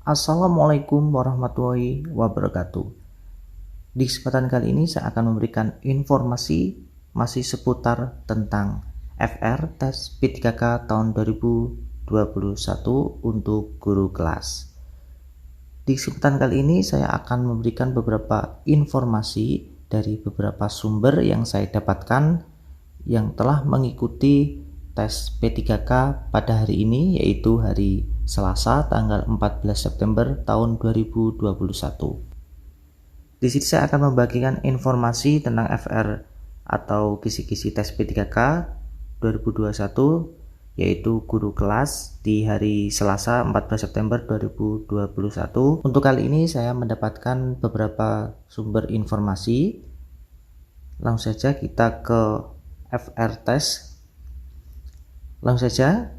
Assalamualaikum warahmatullahi wabarakatuh. Di kesempatan kali ini saya akan memberikan informasi masih seputar tentang FR tes P3K tahun 2021 untuk guru kelas. Di kesempatan kali ini saya akan memberikan beberapa informasi dari beberapa sumber yang saya dapatkan yang telah mengikuti tes P3K pada hari ini, yaitu hari Selasa tanggal 14 September tahun 2021. Di sini saya akan membagikan informasi tentang FR atau kisi-kisi tes P3K 2021, yaitu guru kelas di hari Selasa 14 September 2021. Untuk kali ini saya mendapatkan beberapa sumber informasi. Langsung saja kita ke FR test. Langsung saja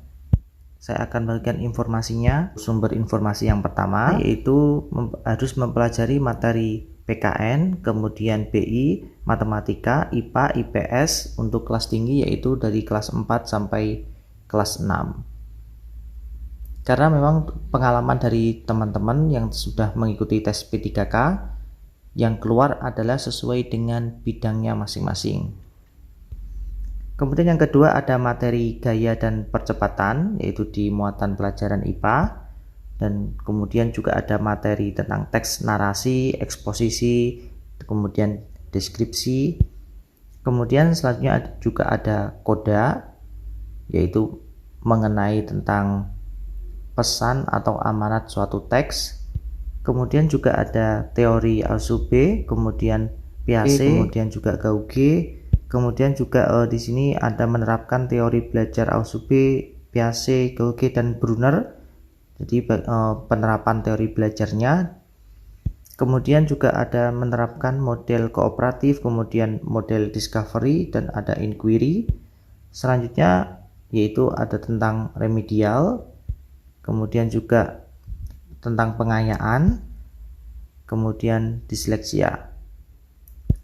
saya akan bagikan informasinya. Sumber informasi yang pertama yaitu harus mempelajari materi PKN, kemudian BI, matematika, IPA, IPS untuk kelas tinggi, yaitu dari kelas 4 sampai kelas 6. Karena memang pengalaman dari teman-teman yang sudah mengikuti tes P3K yang keluar adalah sesuai dengan bidangnya masing-masing. Kemudian yang kedua ada materi gaya dan percepatan, yaitu di muatan pelajaran IPA, dan kemudian juga ada materi tentang teks narasi, eksposisi, kemudian deskripsi. Kemudian selanjutnya juga ada koda, yaitu mengenai tentang pesan atau amanat suatu teks. Kemudian juga ada teori ASUB, kemudian PAC, kemudian juga GAUG. Kemudian juga di sini ada menerapkan teori belajar ASUB, PAC, GAUG, dan Brunner. Jadi penerapan teori belajarnya. Kemudian juga ada menerapkan model kooperatif, kemudian model discovery, dan ada inquiry. Selanjutnya yaitu ada tentang remedial, kemudian juga tentang pengayaan, kemudian disleksia.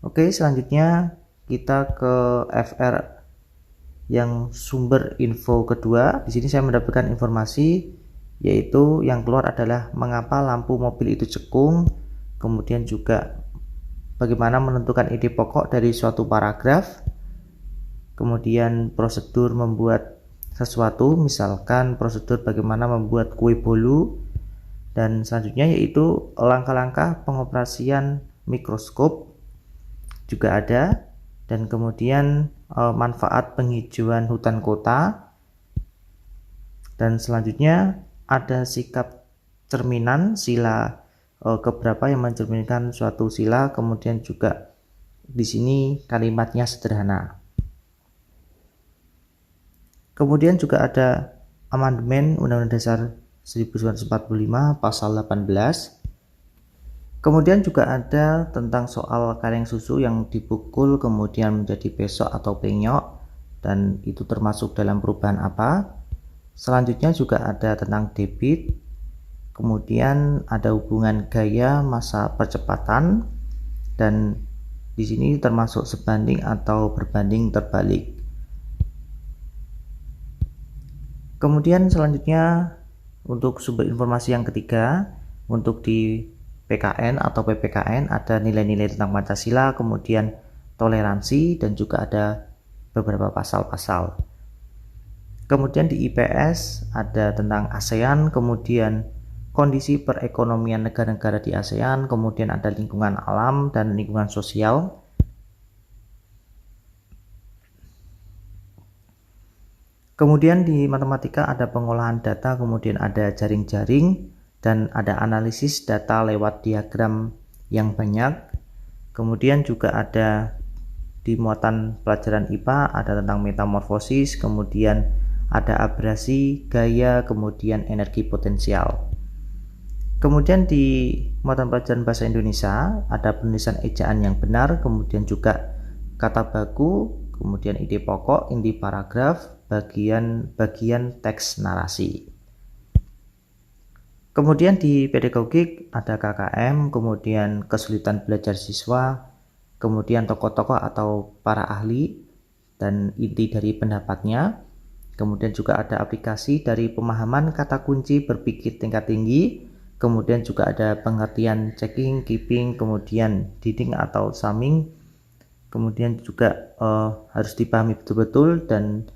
Oke, selanjutnya kita ke FR yang sumber info kedua. Di sini saya mendapatkan informasi, yaitu yang keluar adalah mengapa lampu mobil itu cekung, kemudian juga bagaimana menentukan ide pokok dari suatu paragraf, kemudian prosedur membuat sesuatu, misalkan prosedur bagaimana membuat kue bolu, dan selanjutnya yaitu langkah-langkah pengoperasian mikroskop juga ada, dan kemudian manfaat penghijauan hutan kota, dan selanjutnya ada sikap cerminan sila keberapa yang mencerminkan suatu sila, kemudian juga di sini kalimatnya sederhana. Kemudian juga ada amandemen Undang-Undang Dasar 1945 pasal 18. Kemudian juga ada tentang soal kaleng susu yang dipukul kemudian menjadi besok atau penyok, dan itu termasuk dalam perubahan apa. Selanjutnya juga ada tentang debit, kemudian ada hubungan gaya masa percepatan, dan di sini termasuk sebanding atau berbanding terbalik. Kemudian selanjutnya untuk sumber informasi yang ketiga, untuk di PKN atau PPKN ada nilai-nilai tentang Pancasila, kemudian toleransi, dan juga ada beberapa pasal-pasal. Kemudian di IPS ada tentang ASEAN, kemudian kondisi perekonomian negara-negara di ASEAN, kemudian ada lingkungan alam dan lingkungan sosial. Kemudian di matematika ada pengolahan data, kemudian ada jaring-jaring, dan ada analisis data lewat diagram yang banyak. Kemudian juga ada di muatan pelajaran IPA ada tentang metamorfosis, kemudian ada abrasi, gaya, kemudian energi potensial. Kemudian di muatan pelajaran bahasa Indonesia ada penulisan ejaan yang benar, kemudian juga kata baku, kemudian ide pokok, inti paragraf, bagian teks narasi. Kemudian di pedagogik ada KKM, kemudian kesulitan belajar siswa, kemudian tokoh-tokoh atau para ahli dan inti dari pendapatnya. Kemudian juga ada aplikasi dari pemahaman kata kunci berpikir tingkat tinggi, kemudian juga ada pengertian checking, keeping, kemudian diding atau summing, kemudian juga harus dipahami betul-betul, dan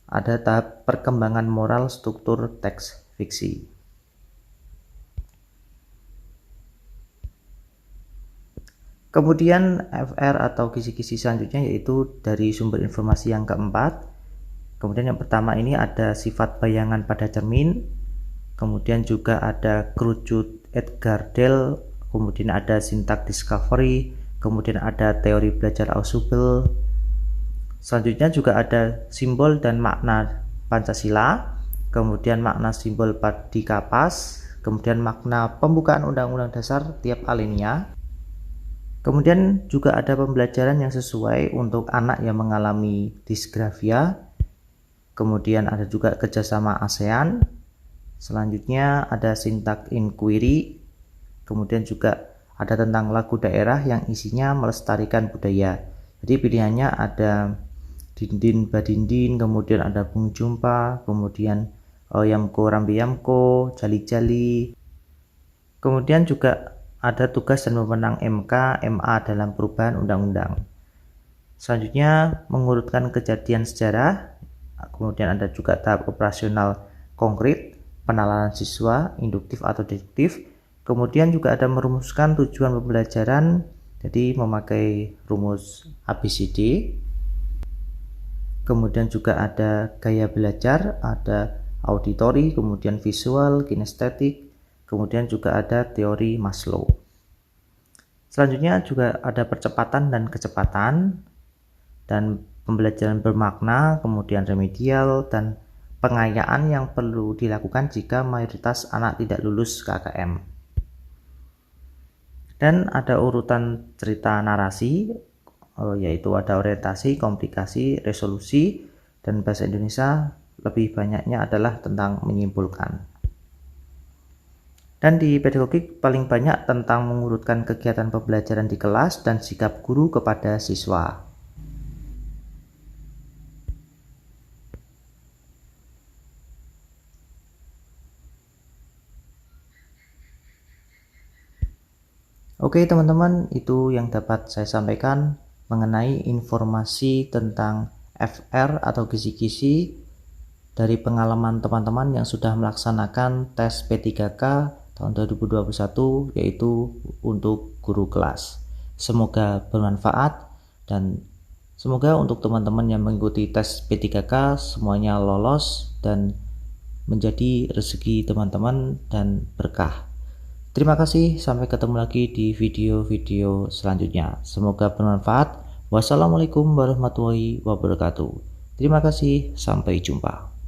ada tahap perkembangan moral struktur teks fiksi. Kemudian FR atau kisi-kisi selanjutnya yaitu dari sumber informasi yang keempat. Kemudian yang pertama ini ada sifat bayangan pada cermin, kemudian juga ada kerucut Edgar Dale, kemudian ada sintak discovery, kemudian ada teori belajar Ausubel. Selanjutnya juga ada simbol dan makna Pancasila, kemudian makna simbol di kapas, kemudian makna pembukaan Undang-Undang Dasar tiap alinea. Kemudian juga ada pembelajaran yang sesuai untuk anak yang mengalami disgrafia. Kemudian ada juga kerjasama ASEAN. Selanjutnya ada sintak inquiry. Kemudian juga ada tentang lagu daerah yang isinya melestarikan budaya. Jadi pilihannya ada Dindin Badindin, kemudian ada Bung Jumpa, kemudian Yamko Rambi Yamko, Jali Jali. Kemudian juga ada tugas dan wewenang MK, MA dalam perubahan undang-undang. Selanjutnya mengurutkan kejadian sejarah, kemudian ada juga tahap operasional konkret, penalaran siswa, induktif atau deduktif, kemudian juga ada merumuskan tujuan pembelajaran, jadi memakai rumus ABCD, kemudian juga ada gaya belajar, ada auditori, kemudian visual, kinestetik, kemudian juga ada teori Maslow. Selanjutnya juga ada percepatan dan kecepatan, dan pembelajaran bermakna, kemudian remedial, dan pengayaan yang perlu dilakukan jika mayoritas anak tidak lulus KKM. Dan ada urutan cerita narasi, yaitu ada orientasi, komplikasi, resolusi, dan bahasa Indonesia lebih banyaknya adalah tentang menyimpulkan. Dan di pedagogik paling banyak tentang mengurutkan kegiatan pembelajaran di kelas dan sikap guru kepada siswa. Oke teman-teman, itu yang dapat saya sampaikan mengenai informasi tentang FR atau kisi-kisi dari pengalaman teman-teman yang sudah melaksanakan tes P3K tahun 2021, yaitu untuk guru kelas. Semoga bermanfaat, dan semoga untuk teman-teman yang mengikuti tes P3K semuanya lolos dan menjadi rezeki teman-teman dan berkah. Terima kasih, sampai ketemu lagi di video-video selanjutnya. Semoga bermanfaat. Wassalamualaikum warahmatullahi wabarakatuh. Terima kasih, sampai jumpa.